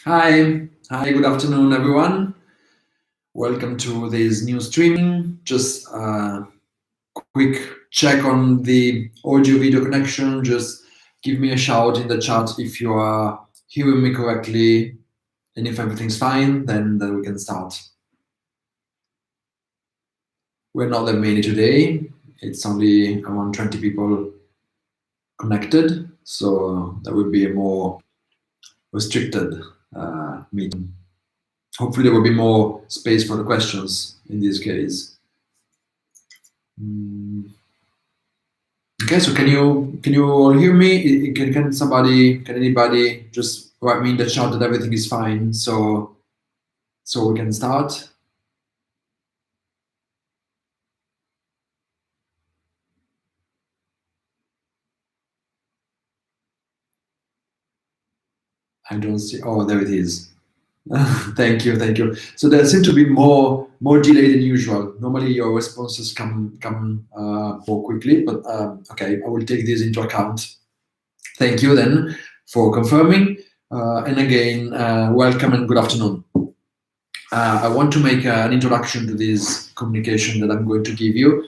Hi, good afternoon, everyone. Welcome to this new streaming. Just a quick check on the audio video connection. Just give me a shout in the chat if you are hearing me correctly, and if everything's fine, then we can start. We're not that many today. It's only around 20 people connected, so that would be a more restricted meeting. Hopefully, there will be more space for the questions in this case. Mm. Okay, so can you all hear me? Can anybody just write me in the chat that everything is fine, so we can start? I don't see. Oh, there it is. Thank you, thank you. So there seem to be more delay than usual. Normally your responses come more quickly, but okay, I will take this into account. Thank you then for confirming. And again, welcome and good afternoon. I want to make an introduction to this communication that I'm going to give you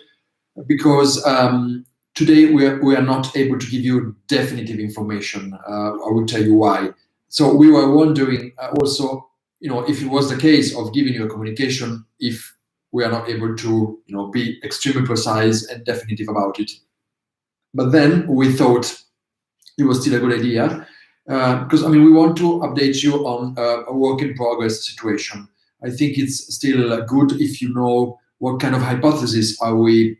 because today we are not able to give you definitive information. I will tell you why. So we were wondering also, if it was the case of giving you a communication, if we are not able to, be extremely precise and definitive about it. But then we thought it was still a good idea because we want to update you on a work in progress situation. I think it's still good if you know what kind of hypothesis are we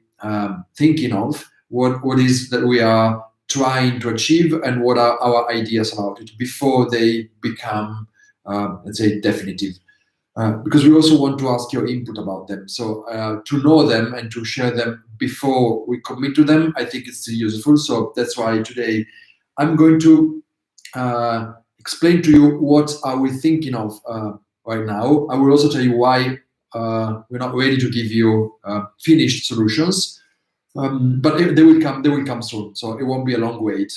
thinking of, what is that we are trying to achieve, and what are our ideas about it before they become, let's say, definitive. Because we also want to ask your input about them. So to know them and to share them before we commit to them, I think it's still useful. So that's why today I'm going to explain to you what are we thinking of right now. I will also tell you why we're not ready to give you finished solutions, but they will come. They will come soon, so it won't be a long wait.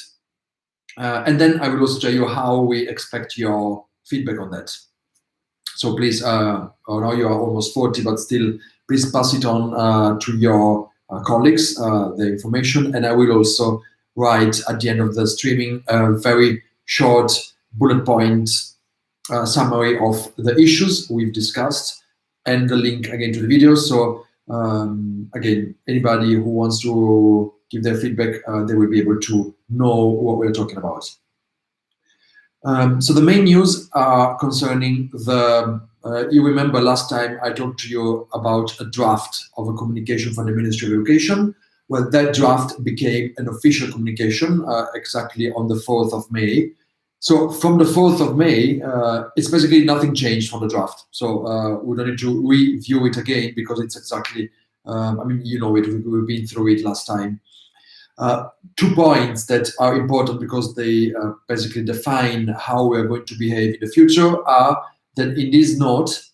And then I will also tell you how we expect your feedback on that. So please, now you are almost 40, but still, please pass it on to your colleagues, the information, and I will also write at the end of the streaming a very short bullet point summary of the issues we've discussed and the link again to the video. So again, anybody who wants to give their feedback, they will be able to know what we're talking about. So the main news are concerning the, you remember last time I talked to you about a draft of a communication from the Ministry of Education. Well, that draft became an official communication exactly on the 4th of May. So from the 4th of May, it's basically nothing changed from the draft. So we don't need to review it again because it's exactly, we've been through it last time. 2 points that are important because they basically define how we are going to behave in the future are that in this note,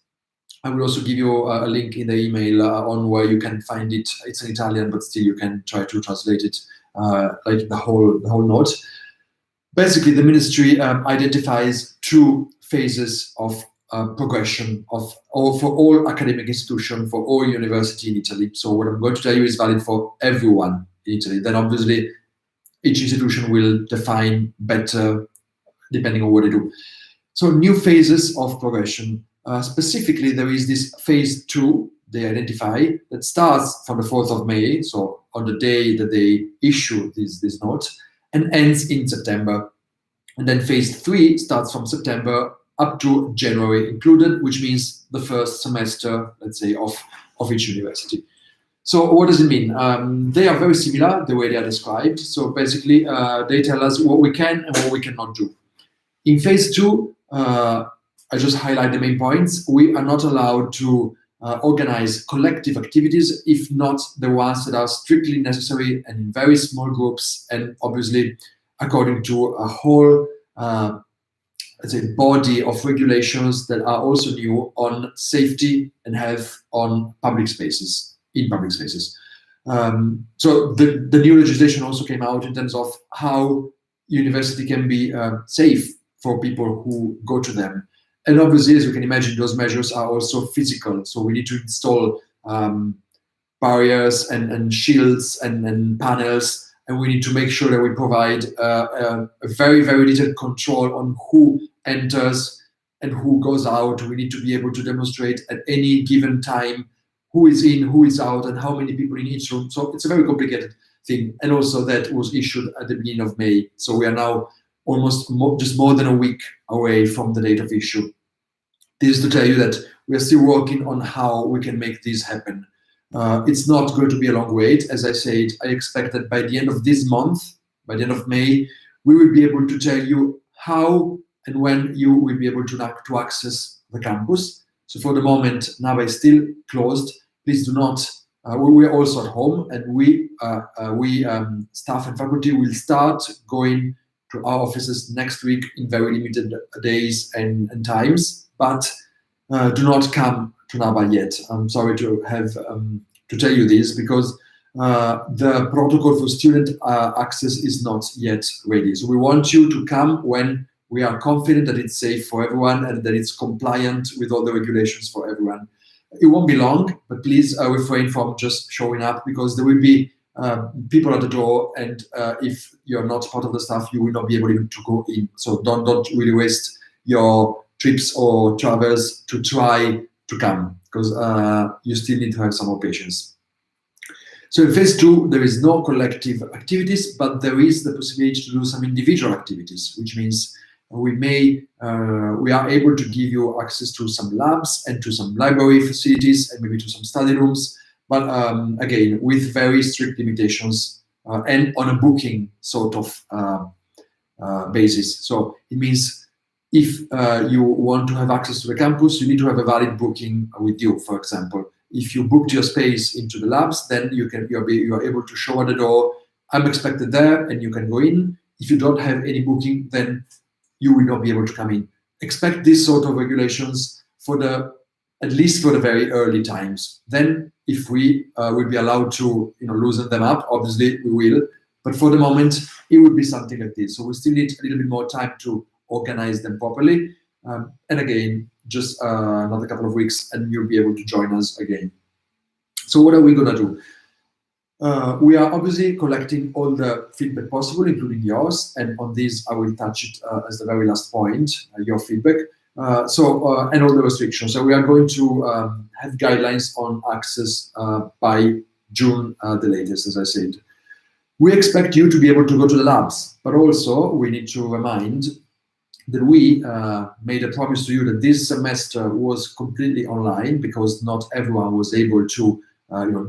I will also give you a link in the email on where you can find it. It's in Italian, but still you can try to translate it, like the whole note. Basically, the ministry identifies 2 phases of progression for all academic institutions, for all university in Italy. So what I'm going to tell you is valid for everyone in Italy. Then obviously each institution will define better depending on what they do. So new phases of progression. Specifically, there is this phase 2 they identify that starts from the 4th of May, so on the day that they issue this note, and ends in September. And then phase 3 starts from September up to January included, which means the first semester, let's say, of each university. So what does it mean? They are very similar, the way they are described. So basically, they tell us what we can and what we cannot do. In phase 2, I just highlight the main points. We are not allowed to organize collective activities, if not the ones that are strictly necessary and in very small groups, and obviously according to a whole let's say body of regulations that are also new on safety and health on public spaces, in public spaces. So the new legislation also came out in terms of how university can be safe for people who go to them. And obviously, as you can imagine, those measures are also physical. So we need to install barriers and shields and panels, and we need to make sure that we provide a very, very little control on who enters and who goes out. We need to be able to demonstrate at any given time who is in, who is out, and how many people in each room. So it's a very complicated thing. And also that was issued at the beginning of May. So we are now almost just more than a week away from the date of issue. This is to tell you that we are still working on how we can make this happen. It's not going to be a long wait. As I said, I expect that by the end of this month, by the end of May, we will be able to tell you how and when you will be able to access the campus. So for the moment, NABA is still closed. Please do not, we are also at home, and we staff and faculty will start going to our offices next week in very limited days and times, but do not come to NABA yet. I'm sorry to have to tell you this, because the protocol for student access is not yet ready. So we want you to come when we are confident that it's safe for everyone and that it's compliant with all the regulations for everyone. It won't be long, but please refrain from just showing up, because there will be people at the door, and if you're not part of the staff, you will not be able to go in. So don't really waste your trips or travels to try to come, because you still need to have some more patience. So in phase 2, there is no collective activities, but there is the possibility to do some individual activities, which means we are able to give you access to some labs and to some library facilities and maybe to some study rooms, but again, with very strict limitations and on a booking sort of basis. So it means if you want to have access to the campus, you need to have a valid booking with you, for example. If you booked your space into the labs, then you are able to show at the door, I'm expected there, and you can go in. If you don't have any booking, then you will not be able to come in. Expect this sort of regulations at least for the very early times. Then if we will be allowed to loosen them up, obviously we will. But for the moment, it would be something like this. So we still need a little bit more time to organize them properly. And again, just another couple of weeks and you'll be able to join us again. So what are we gonna do? We are obviously collecting all the feedback possible, including yours, and on this I will touch it as the very last point, your feedback. And all the restrictions. So we are going to have guidelines on access by June, the latest, as I said. We expect you to be able to go to the labs, but also we need to remind that we made a promise to you that this semester was completely online, because not everyone was able to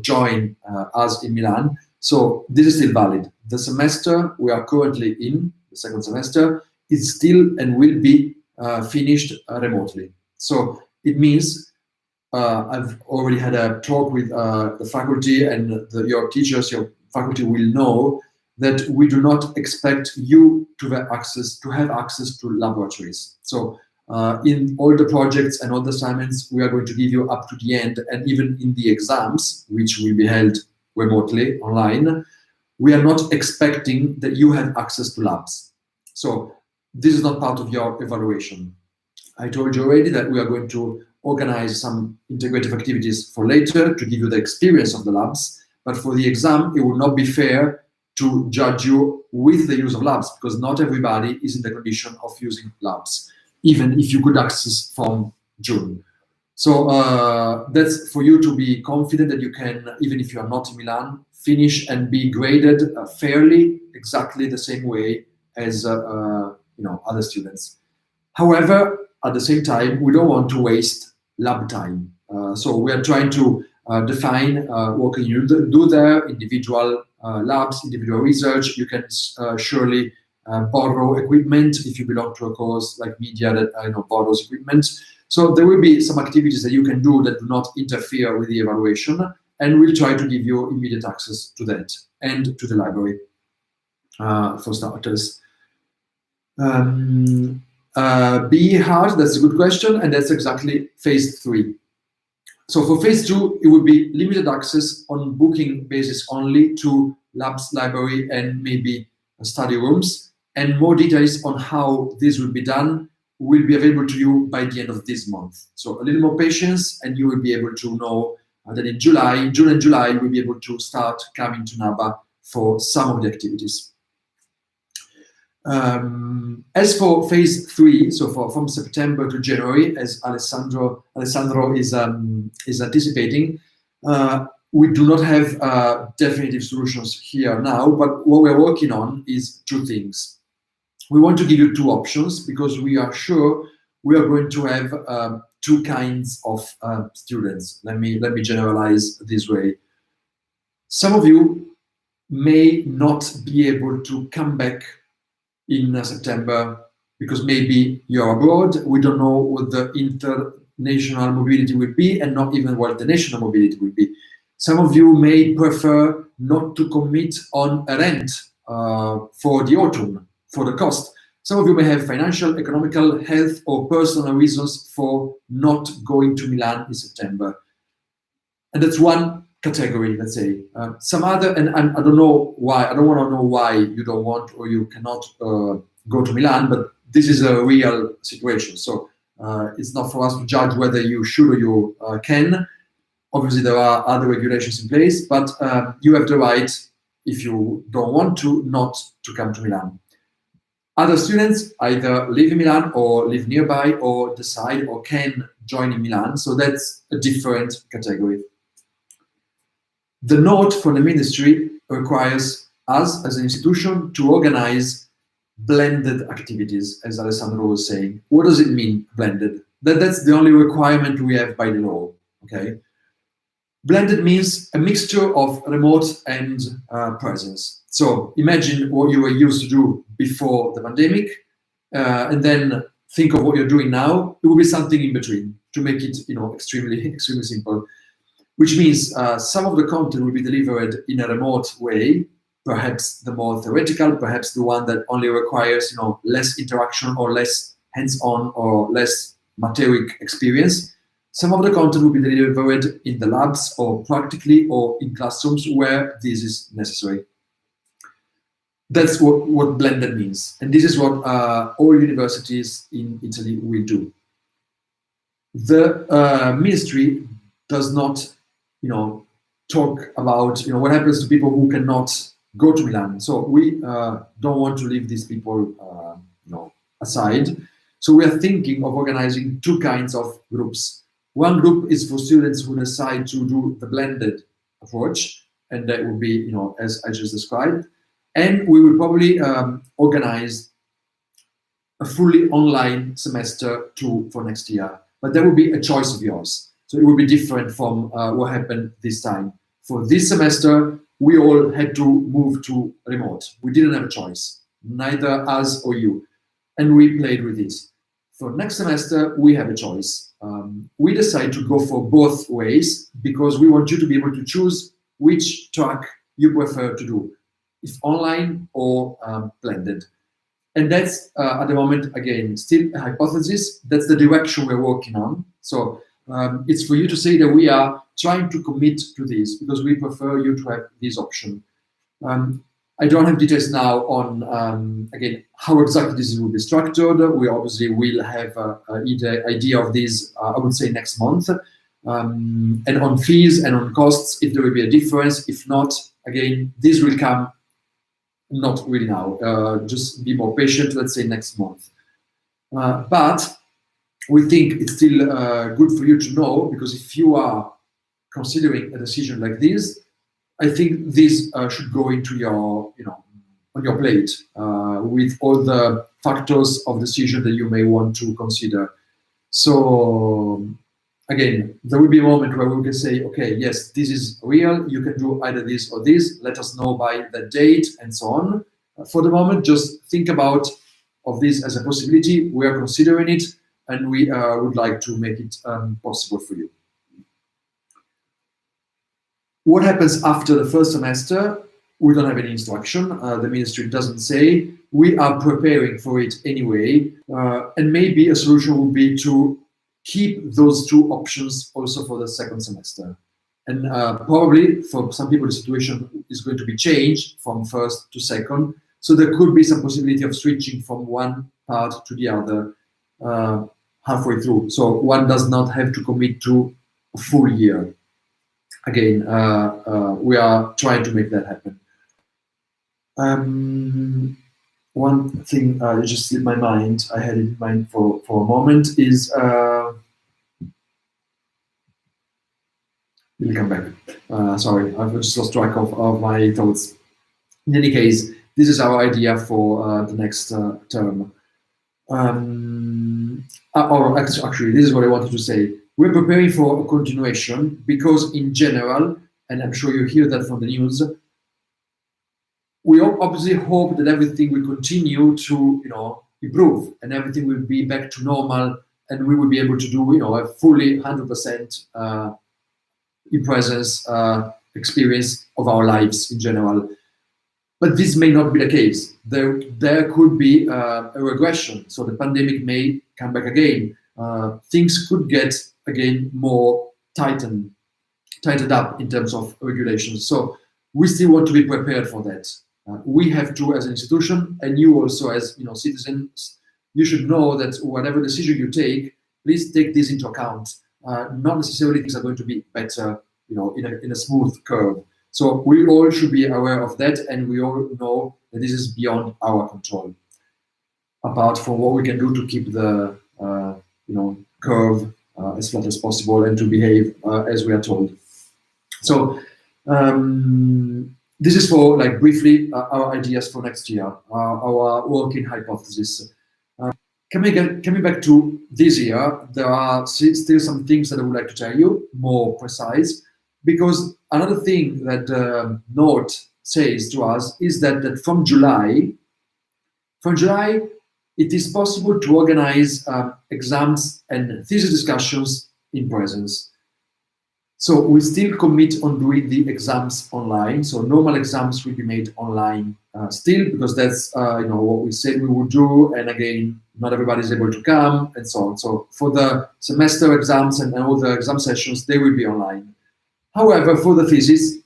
join us in Milan. So this is still valid. The semester we are currently in, the second semester, is still and will be finished remotely. So it means I've already had a talk with the faculty, and your teachers, your faculty will know that we do not expect you to have access to laboratories. So in all the projects and all the assignments, we are going to give you up to the end, and even in the exams, which will be held remotely online, we are not expecting that you have access to labs. So this is not part of your evaluation. I told you already that we are going to organize some integrative activities for later to give you the experience of the labs, but for the exam, it will not be fair to judge you with the use of labs, because not everybody is in the condition of using labs, even if you could access from June. So that's for you to be confident that you can, even if you are not in Milan, finish and be graded fairly, exactly the same way as other students. However, at the same time, we don't want to waste lab time. So we are trying to define what can you do there, individual labs, individual research. You can surely borrow equipment if you belong to a course like media that borrows equipment. So there will be some activities that you can do that do not interfere with the evaluation, and we'll try to give you immediate access to that and to the library for starters. Be hard, that's a good question, and that's exactly phase 3. So for phase 2, it would be limited access on booking basis only to labs, library, and maybe study rooms. and more details on how this will be done will be available to you by the end of this month. So a little more patience, and you will be able to know that in June and July, you will be able to start coming to NABA for some of the activities. As for phase 3, so from September to January, as Alessandro is anticipating, we do not have definitive solutions here now, but what we're working on is 2 things. We want to give you 2 options because we are sure we are going to have 2 kinds of students. Let me generalize this way. Some of you may not be able to come back in September because maybe you're abroad. We don't know what the international mobility will be, and not even what the national mobility will be. Some of you may prefer not to commit on a rent for the autumn, for the cost. Some of you may have financial, economical, health, or personal reasons for not going to Milan in September. And that's one category, let's say. Some other, and I don't know why, I don't want to know why you don't want or you cannot go to Milan, but this is a real situation. So it's not for us to judge whether you should or you can. Obviously, there are other regulations in place, but you have the right, if you don't want to, not to come to Milan. Other students either live in Milan or live nearby or decide or can join in Milan. So that's a different category. The note from the ministry requires us as an institution to organize blended activities, as Alessandro was saying. What does it mean, blended? That's the only requirement we have by the law, okay? Blended means a mixture of remote and presence. So imagine what you were used to do before the pandemic, and then think of what you're doing now. It will be something in between to make it, extremely simple. Which means some of the content will be delivered in a remote way, perhaps the more theoretical, perhaps the one that only requires, less interaction or less hands-on or less material experience. Some of the content will be delivered in the labs or practically or in classrooms where this is necessary. That's what blended means. And this is what all universities in Italy will do. The ministry does not, talk about, what happens to people who cannot go to Milan. So we don't want to leave these people, aside. So we are thinking of organizing 2 kinds of groups. One group is for students who decide to do the blended approach, and that will be, as I just described. And we will probably organize a fully online semester for next year, but that will be a choice of yours. So it will be different from what happened this time. For this semester, we all had to move to remote. We didn't have a choice, neither us or you, and we played with this. For next semester, we have a choice. We decide to go for both ways because we want you to be able to choose which track you prefer to do, if online or blended. And that's, at the moment, again, still a hypothesis. That's the direction we're working on. So it's for you to say that we are trying to commit to this because we prefer you to have this option. I don't have details now on, again, how exactly this will be structured. We obviously will have an idea of this, I would say, next month. And on fees and on costs, if there will be a difference. If not, again, this will come not really now. Just be more patient, let's say next month. But we think it's still good for you to know, because if you are considering a decision like this, I think this should go into your, on your plate with all the factors of decision that you may want to consider. So again, there will be a moment where we can say, okay, yes, this is real. You can do either this or this. Let us know by the date and so on. For the moment, just think about of this as a possibility. We are considering it, and we would like to make it possible for you. What happens after the first semester? We don't have any instruction. The ministry doesn't say. We are preparing for it anyway. And maybe a solution would be to keep those 2 options also for the second semester. And probably for some people, the situation is going to be changed from first to second. So there could be some possibility of switching from one part to the other halfway through. So one does not have to commit to a full year. Again, we are trying to make that happen. One thing just slipped my mind, I had it in mind for a moment, is we'll come back. Sorry, I've just lost track of my thoughts. In any case, this is our idea for the next term. Or actually, this is what I wanted to say. We're preparing for a continuation because, in general, and I'm sure you hear that from the news, we obviously hope that everything will continue to, improve and everything will be back to normal, and we will be able to do, a fully 100% in-presence experience of our lives in general. But this may not be the case. There could be a regression. So the pandemic may come back again. Things could get again more tightened up in terms of regulations. So we still want to be prepared for that. We have to, as an institution, and you also as citizens, you should know that whatever decision you take, please take this into account. Not necessarily things are going to be better, in a smooth curve. So we all should be aware of that, and we all know that this is beyond our control. Apart from what we can do to keep the curve as flat as possible and to behave as we are told. So this is for briefly our ideas for next year, our working hypothesis. Coming back to this year, there are still some things that I would like to tell you, more precise, because another thing that the note says to us is that from July, it is possible to organize exams and thesis discussions in presence. So we still commit on doing the exams online. So normal exams will be made online still, because that's what we said we would do. And again, not everybody is able to come and so on. So for the semester exams and all the exam sessions, they will be online. However, for the thesis,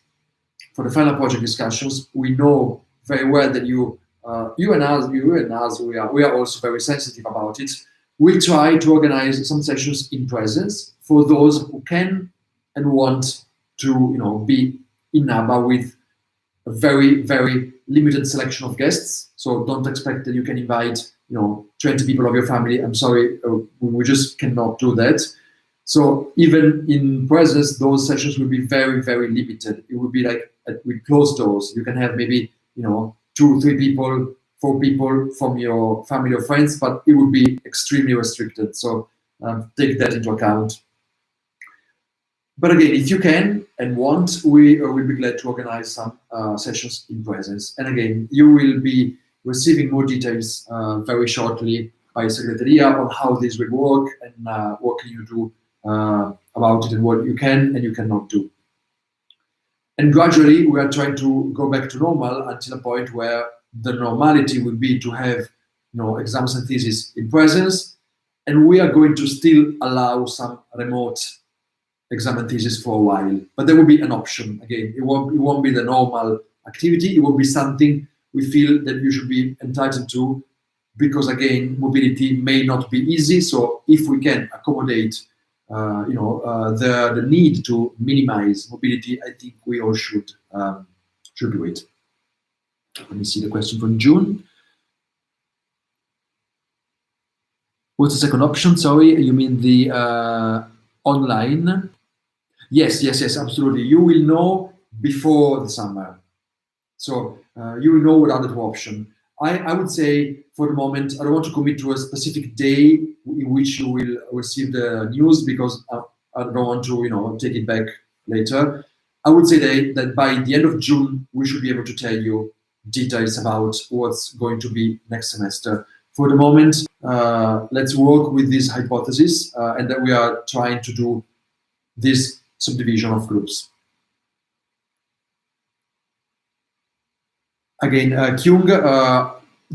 for the final project discussions, we know very well that you and us, we are also very sensitive about it. We try to organize some sessions in presence for those who can and want to, be in NABA with a very, very limited selection of guests. So don't expect that you can invite, 20 people of your family. I'm sorry, we just cannot do that. So even in presence, those sessions will be very, very limited. It will be like with closed doors. You can have maybe, 2, 3 people, 4 people from your family or friends, but it will be extremely restricted. So take that into account. But again, if you can and want, we will be glad to organize some sessions in presence. And again, you will be receiving more details very shortly by Secretariat on how this will work and what can you do about it and what you can and you cannot do. And gradually, we are trying to go back to normal until a point where the normality will be to have exams and thesis in presence, and we are going to still allow some remote exam and thesis for a while, but there will be an option. Again, it won't be the normal activity. It will be something we feel that you should be entitled to, because again, mobility may not be easy. So if we can accommodate, the need to minimize mobility, I think we all should do it. Let me see the question from June. What's the second option? Sorry, you mean the online? Yes, absolutely. You will know before the summer. So you will know what are the 2 options. I would say for the moment, I don't want to commit to a specific day in which you will receive the news, because I don't want to, take it back later. I would say that by the end of June, we should be able to tell you details about what's going to be next semester. For the moment, let's work with this hypothesis and that we are trying to do this subdivision of groups. Again, Kyung,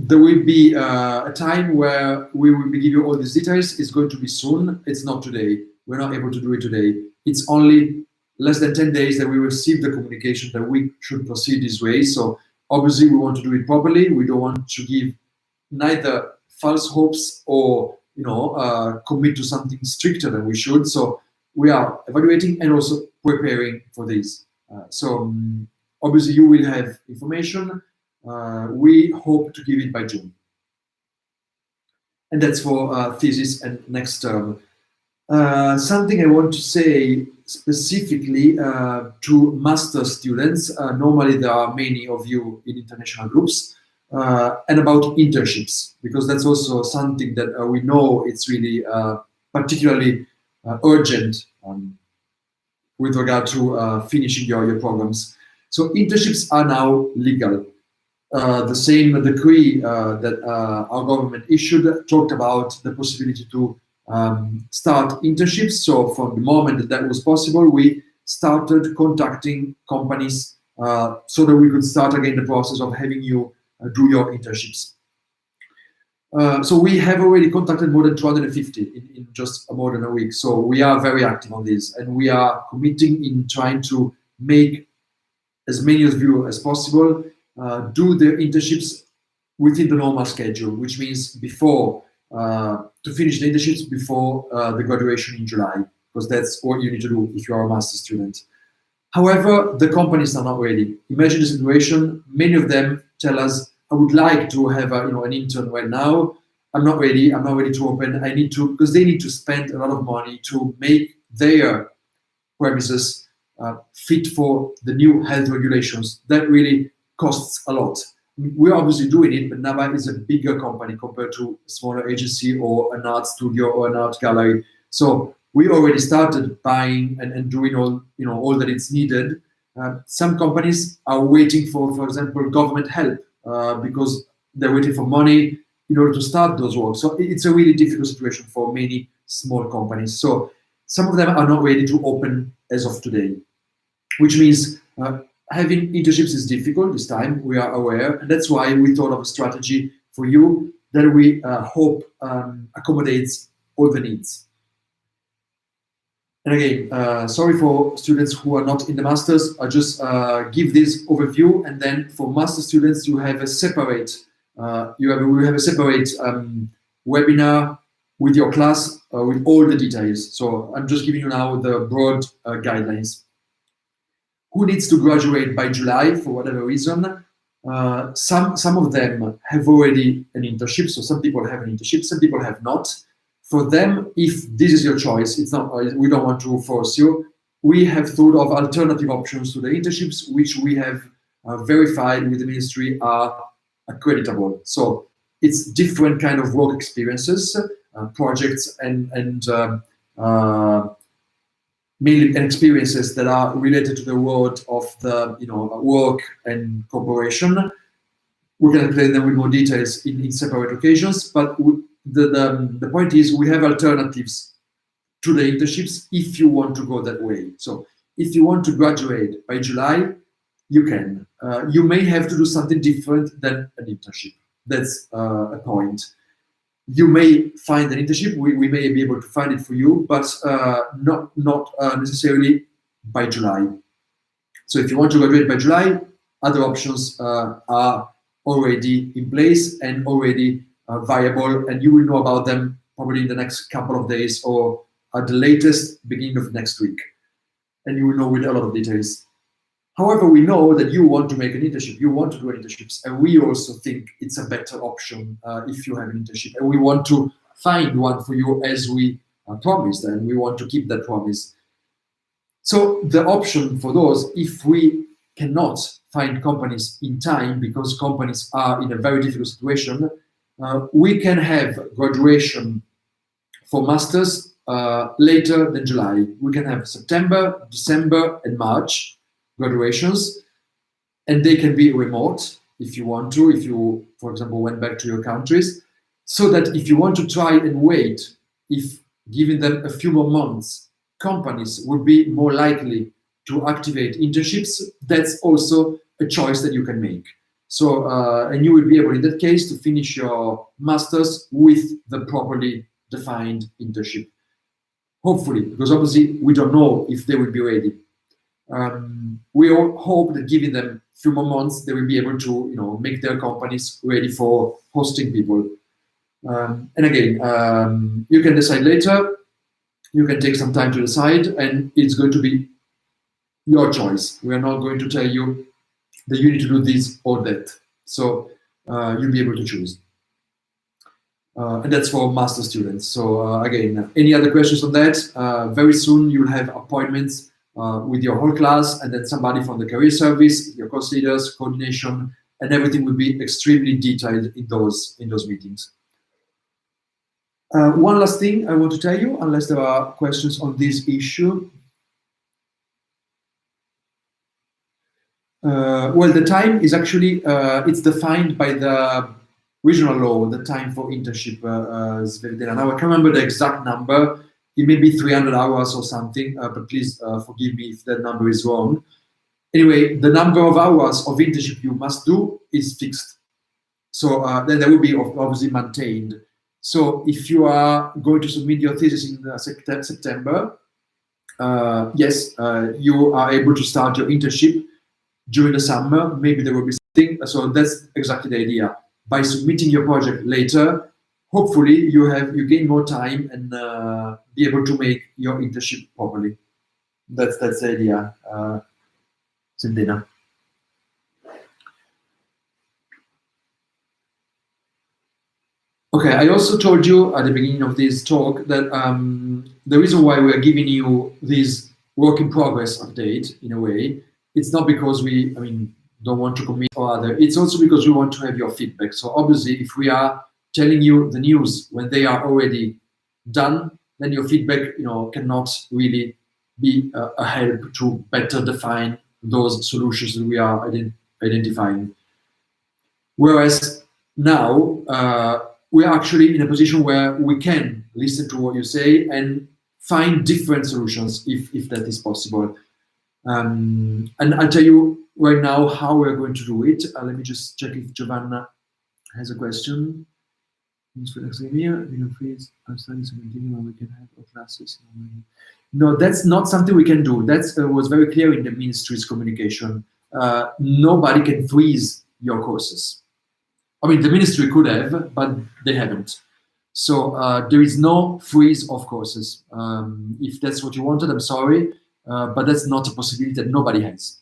there will be a time where we will give you all these details. It's going to be soon. It's not today. We're not able to do it today. It's only less than 10 days that we receive the communication that we should proceed this way. So obviously we want to do it properly. We don't want to give neither false hopes or commit to something stricter than we should. So we are evaluating and also preparing for this. Obviously you will have information. We hope to give it by June. And that's for thesis and next term. Something I want to say specifically to master students, normally there are many of you in international groups, and about internships, because that's also something that we know it's really particularly urgent with regard to finishing your programs. So internships are now legal. The same decree that our government issued talked about the possibility to start internships. So from the moment that was possible, we started contacting companies so that we could start again the process of having you do your internships. So we have already contacted more than 250 in just more than a week. So we are very active on this, and we are committing in trying to make as many of you as possible do their internships within the normal schedule, which means before to finish the internships before the graduation in July, because that's what you need to do if you are a master's student. However, the companies are not ready. Imagine the situation. Many of them tell us, I would like to have an intern right now. I'm not ready. I'm not ready to open. I need to, because they need to spend a lot of money to make their premises fit for the new health regulations. That really costs a lot. We're obviously doing it, but NABA is a bigger company compared to a smaller agency or an art studio or an art gallery. So we already started buying and doing all that it's needed. Some companies are waiting for example, government help because they're waiting for money in order to start those works. So it's a really difficult situation for many small companies. So some of them are not ready to open as of today, which means having internships is difficult this time, we are aware, and that's why we thought of a strategy for you that we hope accommodates all the needs. And again, sorry for students who are not in the masters, I'll just give this overview, and then for master students you have a separate we have a separate webinar with your class with all the details. So I'm just giving you now the broad guidelines. Who needs to graduate by July for whatever reason? Some of them have already an internship, so some people have an internship, some people have not. For them, if this is your choice, it's not. We don't want to force you. We have thought of alternative options to the internships, which we have verified with the ministry are accreditable. So it's different kind of work experiences, projects, and mainly experiences that are related to the world of the work and cooperation. We can explain them with more details in separate occasions, but the point is we have alternatives to the internships if you want to go that way. So if you want to graduate by July, you can. You may have to do something different than an internship. That's a point. You may find an internship, we may be able to find it for you, but not necessarily by July. So if you want to graduate by July, other options are already in place and already viable, and you will know about them probably in the next couple of days or at the latest beginning of next week. And you will know with a lot of details. However, we know that you want to make an internship, you want to do internships, and we also think it's a better option if you have an internship. And we want to find one for you as we promised, and we want to keep that promise. So the option for those, if we cannot find companies in time because companies are in a very difficult situation, we can have graduation for masters later than July. We can have September, December, and March graduations, and they can be remote if you want to, if you, for example, went back to your countries, so that if you want to try and wait, if giving them a few more months, companies would be more likely to activate internships, that's also a choice that you can make. So, and you will be able in that case to finish your masters with the properly defined internship. Hopefully, because obviously we don't know if they will be ready. We all hope that giving them few more months, they will be able to, make their companies ready for hosting people. And again, you can decide later. You can take some time to decide, and it's going to be your choice. We are not going to tell you that you need to do this or that. So you'll be able to choose. And that's for master students. So again, any other questions on that? Very soon you'll have appointments with your whole class, and then somebody from the career service, your course leaders, coordination, and everything will be extremely detailed in those meetings. One last thing I want to tell you, unless there are questions on this issue. Well, the time is actually, it's defined by the regional law, the time for internship. Now I can't remember the exact number. It may be 300 hours or something, but please forgive me if that number is wrong. Anyway, the number of hours of internship you must do is fixed. So then that will be obviously maintained. So if you are going to submit your thesis in September, yes, you are able to start your internship during the summer. Maybe there will be something. So that's exactly the idea. By submitting your project later, hopefully you gain more time and be able to make your internship properly. That's the idea, Sindena. Okay, I also told you at the beginning of this talk that the reason why we're giving you this work in progress update, in a way, it's not because we, don't want to commit or other. It's also because we want to have your feedback. So obviously, if we are telling you the news when they are already done, then your feedback, cannot really be a help to better define those solutions that we are identifying. Whereas now, we are actually in a position where we can listen to what you say and find different solutions if that is possible. And I'll tell you right now how we're going to do it. Let me just check if Giovanna has a question. No, that's not something we can do. That was very clear in the ministry's communication. Nobody can freeze your courses. The ministry could have, but they haven't. So there is no freeze of courses. If that's what you wanted, I'm sorry, but that's not a possibility that nobody has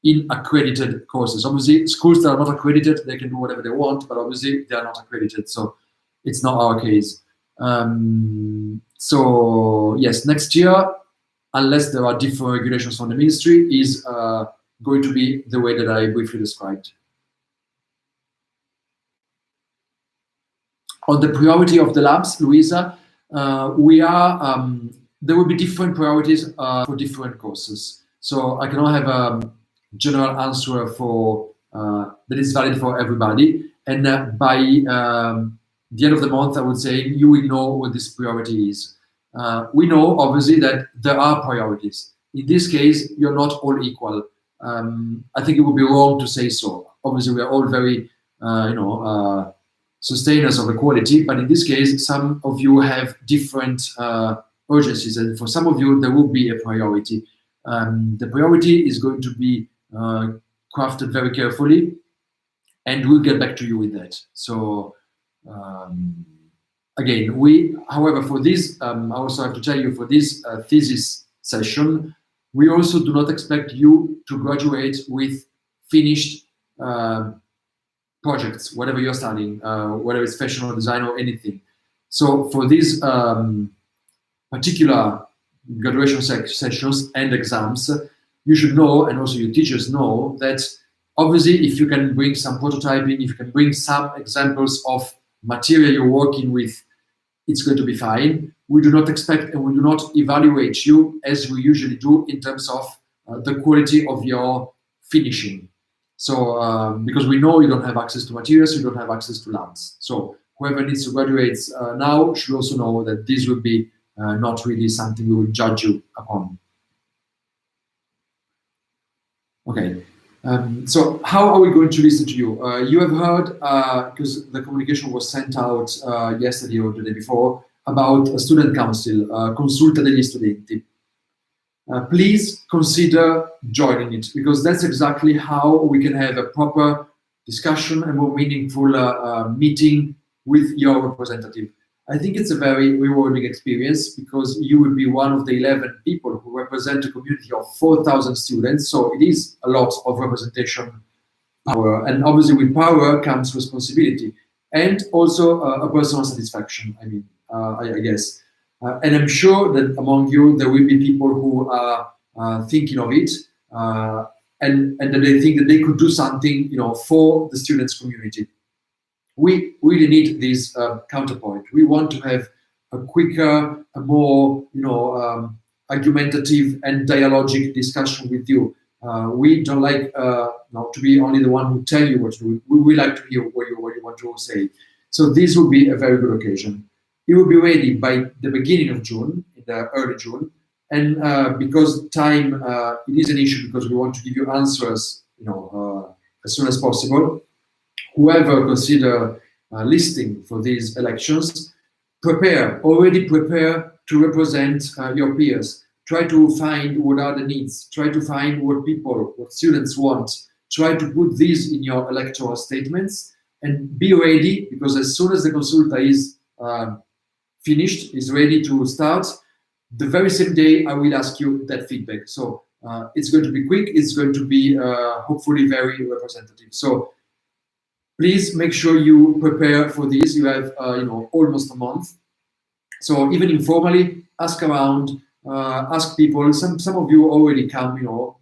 in accredited courses. Obviously, schools that are not accredited, they can do whatever they want, but obviously they are not accredited, so it's not our case. So yes, next year, unless there are different regulations from the ministry, is going to be the way that I briefly described. On the priority of the labs, Luisa, we are, there will be different priorities for different courses. So I cannot have a general answer for that is valid for everybody. And by the end of the month, I would say you will know what this priority is. We know, obviously, that there are priorities. In this case, you're not all equal. I think it would be wrong to say so. Obviously, we are all very, sustainers of equality, but in this case, some of you have different urgencies, and for some of you, there will be a priority. The priority is going to be crafted very carefully, and we'll get back to you with that. So, again, however, for this, I also have to tell you, for this thesis session, we also do not expect you to graduate with finished projects, whatever you're studying, whether it's fashion or design or anything. So for these particular graduation sessions and exams, you should know, and also your teachers know, that obviously if you can bring some prototyping, if you can bring some examples of material you're working with, it's going to be fine. We do not expect and we do not evaluate you as we usually do in terms of the quality of your finishing. So, because we know you don't have access to materials, you don't have access to labs. So whoever needs to graduate now should also know that this will be not really something we will judge you upon. Okay, so how are we going to listen to you? You have heard, because the communication was sent out yesterday or the day before, about a student council, Consulta degli Studenti. please consider joining it, because that's exactly how we can have a proper discussion, a more meaningful meeting with your representative. I think it's a very rewarding experience, because you will be one of the 11 people who represent a community of 4,000 students. So it is a lot of representation power. And obviously with power comes responsibility and also a personal satisfaction, I mean, I guess. And I'm sure that among you, there will be people who are thinking of it and that they think that they could do something, for the students' community. We really need this counterpoint. We want to have a quicker, a more, argumentative and dialogic discussion with you. We don't like to be only the one who tell you what to do. We like to hear what you want to say. So this will be a very good occasion. It will be ready by the beginning of June, in the early June, and because time it is an issue, because we want to give you answers, as soon as possible. Whoever consider listing for these elections, already prepare to represent your peers. Try to find what are the needs. Try to find what students want. Try to put these in your electoral statements and be ready, because as soon as the consulta is finished, is ready to start, the very same day I will ask you that feedback. So it's going to be quick. It's going to be hopefully very representative. So please make sure you prepare for this. You have almost a month. So even informally, ask around, ask people. Some of you already come,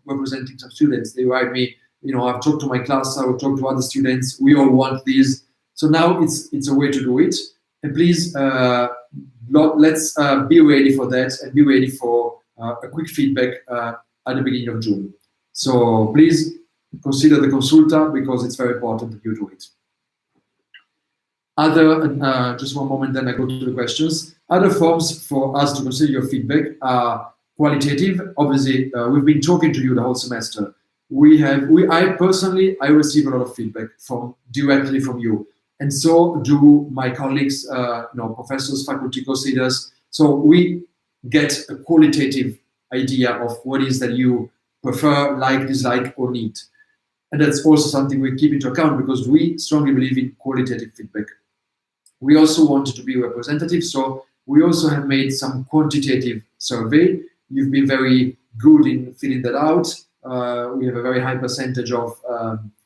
representing some students. They write me, I've talked to my class, I will talk to other students. We all want this. So now it's a way to do it. And please, let's be ready for that and be ready for a quick feedback at the beginning of June. So please consider the consulta, because it's very important that you do it. Just one moment, then I go to the questions. Other forms for us to consider your feedback are qualitative. Obviously, we've been talking to you the whole semester. I personally receive a lot of feedback directly from you, and so do my colleagues, professors, faculty co-leaders. So we get a qualitative idea of what is that you prefer, like, dislike, or need. And that's also something we keep into account, because we strongly believe in qualitative feedback. We also want it to be representative, so we also have made some quantitative survey. You've been very good in filling that out. We have a very high percentage of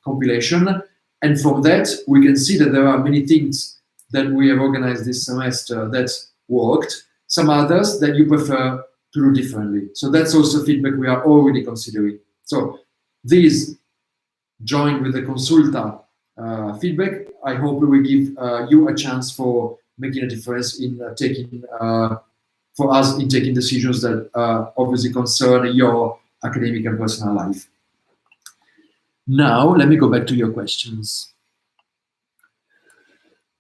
compilation. And from that, we can see that there are many things that we have organized this semester that worked, some others that you prefer to do differently. So that's also feedback we are already considering. So these, joined with the consulta feedback, I hope we will give you a chance for making a difference in taking decisions that obviously concern your academic and personal life. Now, let me go back to your questions.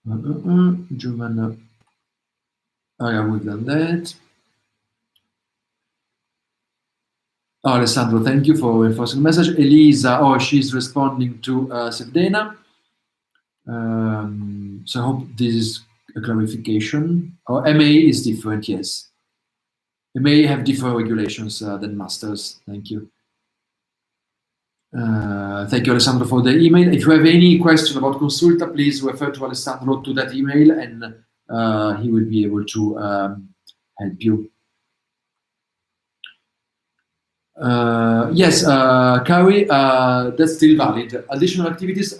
Giovanna, we've done that. Alessandro, thank you for reinforcing the message. Elisa, she's responding to Sevdena. So I hope this is a clarification. MA is different, yes. MA have different regulations than masters. Thank you. Thank you, Alessandro, for the email. If you have any question about Consulta, please refer to Alessandro to that email, and he will be able to help you. Yes, Kari, that's still valid. Additional activities,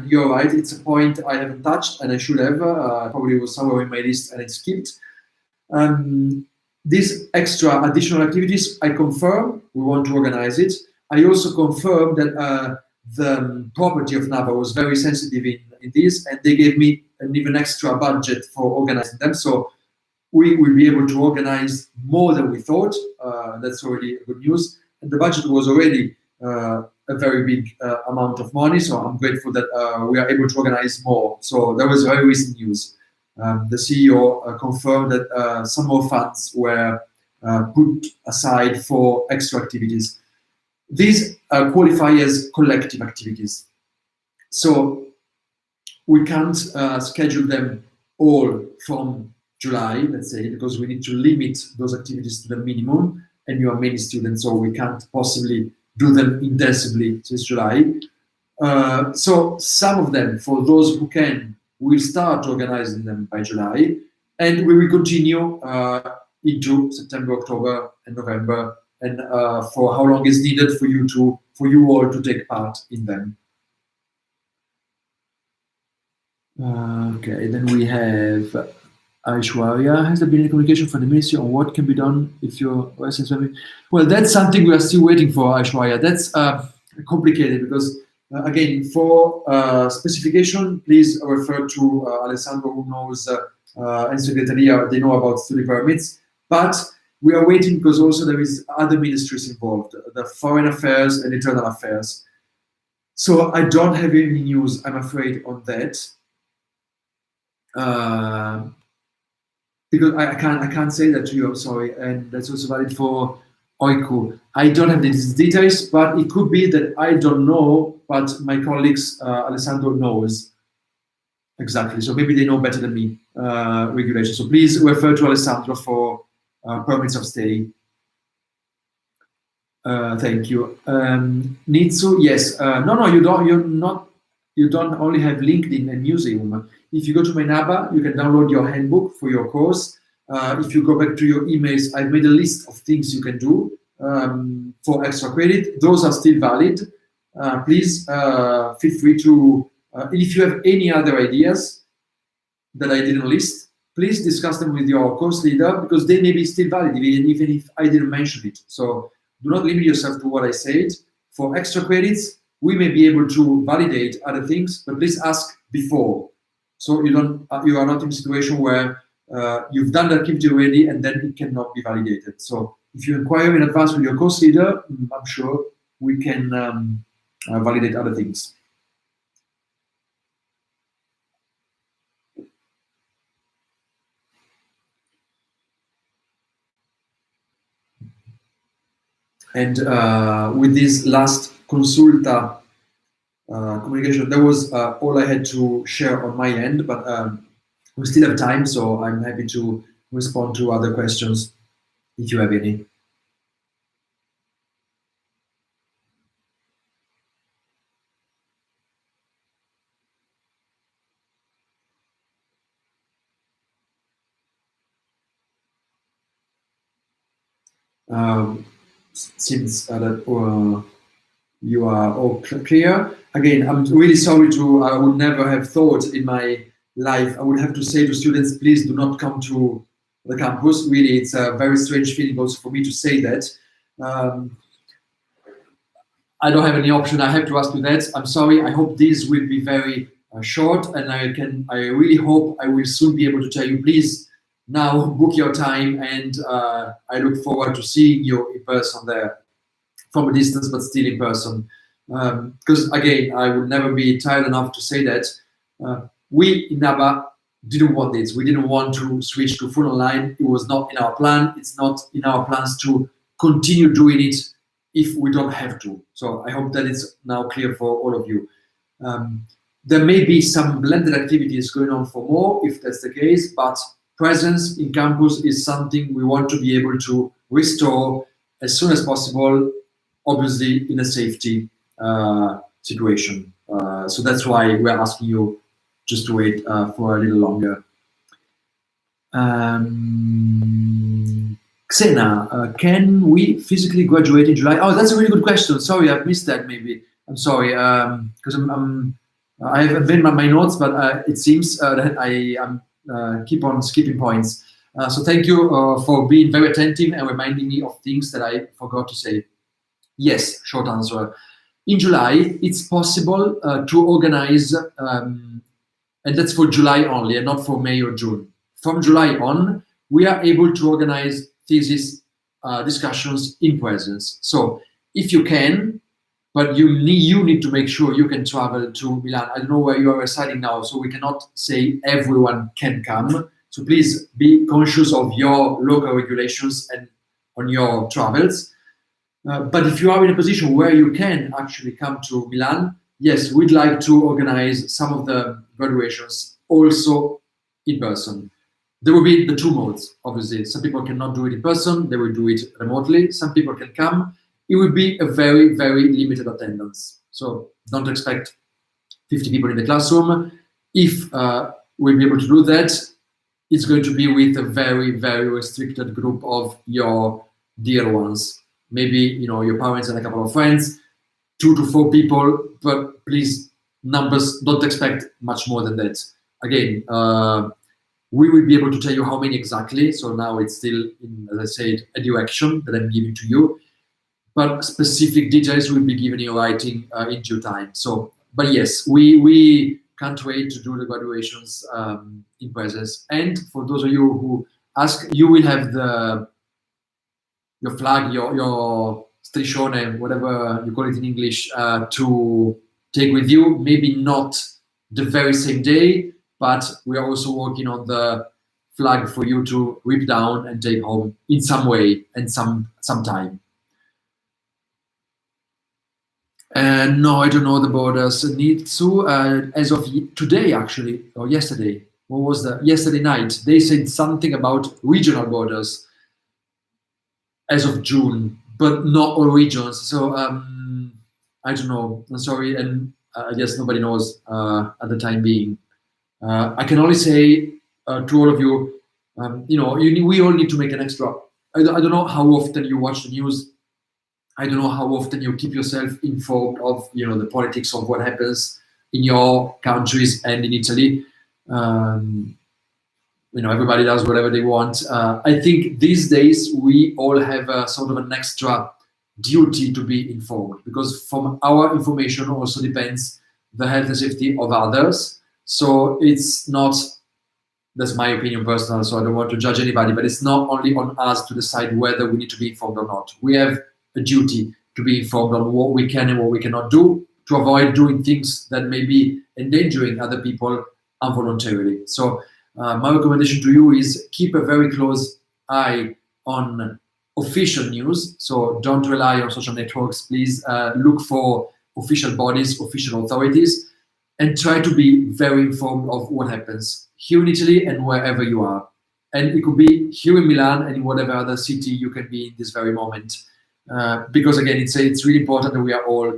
you're right, it's a point I haven't touched, and I should have. Probably was somewhere in my list and it skipped. These extra additional activities, I confirm we want to organize it. I also confirm that the property of NAVA was very sensitive in this, and they gave me an even extra budget for organizing them. So we will be able to organize more than we thought. That's already good news. And the budget was already a very big amount of money, so I'm grateful that we are able to organize more. So that was very recent news. The CEO confirmed that some more funds were put aside for extra activities. These qualify as collective activities. So we can't schedule them all from July, let's say, because we need to limit those activities to the minimum. and you are many students, so we can't possibly do them intensively since July. So some of them, for those who can, we'll start organizing them by July, and we will continue into September, October, and November, and for how long is needed for you all to take part in them. Okay, then we have Aishwarya. Has there been any communication from the ministry on what can be done if your OSS family? Well, that's something we are still waiting for, Aishwarya. That's complicated because, again, for specification, please refer to Alessandro, who knows, and Secretariat, they know about study permits. But we are waiting because also there is other ministries involved, the Foreign Affairs and Internal Affairs. So I don't have any news, I'm afraid, on that. Because I can't say that to you, I'm sorry, and that's also valid for Oiku. I don't have these details, but it could be that I don't know, but my colleagues, Alessandro knows exactly. So maybe they know better than me, regulation. So please refer to Alessandro for permits of stay. Thank you. Nitsu, yes. No, you don't. You don't only have LinkedIn and Museum. If you go to Mainaba, you can download your handbook for your course. If you go back to your emails, I've made a list of things you can do for extra credit. Those are still valid. Please feel free to, if you have any other ideas that I didn't list, please discuss them with your course leader because they may be still valid, even if I didn't mention it. So do not limit yourself to what I said. For extra credits, we may be able to validate other things, but please ask before. So you are not in a situation where you've done the activity already and then it cannot be validated. So if you inquire in advance with your course leader, I'm sure we can validate other things. And with this last consulta communication, that was all I had to share on my end, but we still have time, so I'm happy to respond to other questions if you have any. Seems that you are all clear. Again, I'm really sorry I would never have thought in my life, I would have to say to students, please do not come to the campus. Really, it's a very strange feeling also for me to say that. I don't have any option. I have to ask you that. I'm sorry. I hope this will be very short, and I really hope I will soon be able to tell you, please now book your time, and I look forward to seeing you in person there, from a distance, but still in person. Because again, I would never be tired enough to say that we in NABA didn't want this. We didn't want to switch to full online. It was not in our plan. It's not in our plans to continue doing it if we don't have to. So I hope that it's now clear for all of you. There may be some blended activities going on for more, if that's the case, but presence in campus is something we want to be able to restore as soon as possible, obviously in a safety situation. So that's why we're asking you just to wait for a little longer. Xena, can we physically graduate in July? Oh, that's a really good question. Sorry, I've missed that maybe. I'm sorry, because I haven't been on my notes, but it seems that I keep on skipping points. So thank you for being very attentive and reminding me of things that I forgot to say. Yes, short answer. In July, it's possible to organize, and that's for July only and not for May or June. From July on, we are able to organize thesis discussions in presence. So if you can, but you need to make sure you can travel to Milan. I don't know where you are residing now, so we cannot say everyone can come. So please be conscious of your local regulations and on your travels. But if you are in a position where you can actually come to Milan, yes, we'd like to organize some of the graduations also in person. there will be the two modes, obviously. Some people cannot do it in person, they will do it remotely. Some people can come. It will be a very, very limited attendance. So don't expect 50 people in the classroom. If we'll be able to do that, it's going to be with a very, very restricted group of your dear ones. Maybe, your parents and a couple of friends, 2 to 4 people, but please, numbers, don't expect much more than that. Again, we will be able to tell you how many exactly. So now it's still, as I said, a direction that I'm giving to you, but specific details will be given in writing in due time. So, but yes, we can't wait to do the graduations in presence. And for those of you who ask, you will have your flag, your striscione, whatever you call it in English, to take with you. Maybe not the very same day, but we are also working on the flag for you to rip down and take home in some way and some time. And no, I don't know the borders. Need to, as of today, actually, or yesterday, what was that? Yesterday night, they said something about regional borders as of June, but not all regions. So I don't know. I'm sorry, and I guess nobody knows at the time being. I can only say to all of you, we all need to make an extra. I don't know how often you watch the news. I don't know how often you keep yourself informed of the politics of what happens in your countries and in Italy. Everybody does whatever they want. I think these days we all have a sort of an extra duty to be informed, because from our information also depends the health and safety of others. So it's not, that's my opinion personal, so I don't want to judge anybody, but it's not only on us to decide whether we need to be informed or not. We have a duty to be informed on what we can and what we cannot do, to avoid doing things that may be endangering other people involuntarily. So my recommendation to you is keep a very close eye on official news. So don't rely on social networks. Please look for official bodies, official authorities, and try to be very informed of what happens here in Italy and wherever you are. And it could be here in Milan and in whatever other city you can be in this very moment. Because again, it's really important that we are all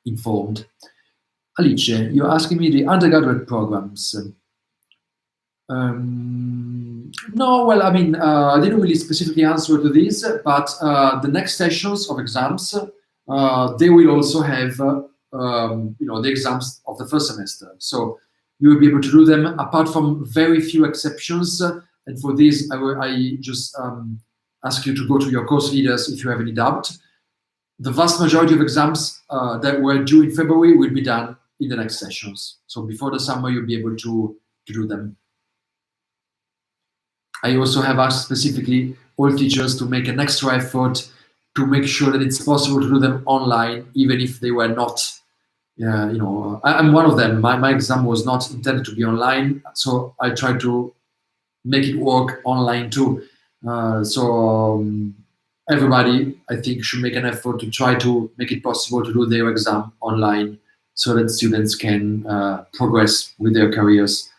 informed. Alice, you're asking me the undergraduate programs. No, well, I mean, I didn't really specifically answer to this, but the next sessions of exams, they will also have, the exams of the first semester. So you will be able to do them, apart from very few exceptions. And for this, I just ask you to go to your course leaders if you have any doubt. The vast majority of exams that were due in February will be done in the next sessions. So before the summer, you'll be able to do them. I also have asked specifically all teachers to make an extra effort to make sure that it's possible to do them online, even if they were not, I'm one of them. My exam was not intended to be online, so I tried to make it work online too. Everybody, I think, should make an effort to try to make it possible to do their exam online so that students can progress with their careers.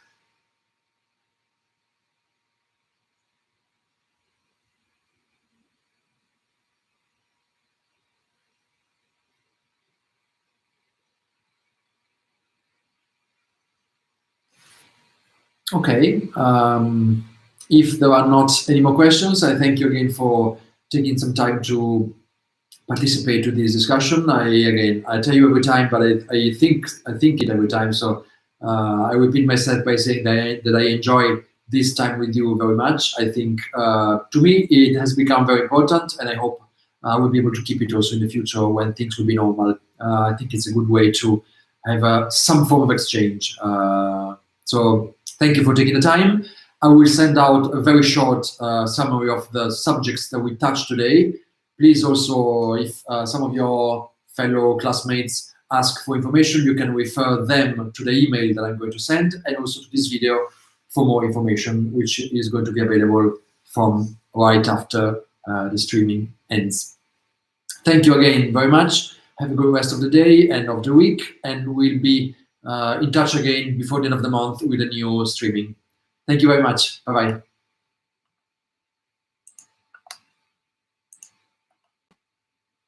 Okay. If there are not any more questions, I thank you again for taking some time to participate to this discussion. I tell you every time, but I think it every time. So I repeat myself by saying that I enjoy this time with you very much. I think to me it has become very important, and I hope I will be able to keep it also in the future when things will be normal. I think it's a good way to have some form of exchange. So thank you for taking the time. I will send out a very short summary of the subjects that we touched today. Please also, if some of your fellow classmates ask for information, you can refer them to the email that I'm going to send, and also to this video for more information, which is going to be available from right after the streaming ends. Thank you again very much. Have a good rest of the day and of the week, and we'll be in touch again before the end of the month with a new streaming. Thank you very much. Bye bye.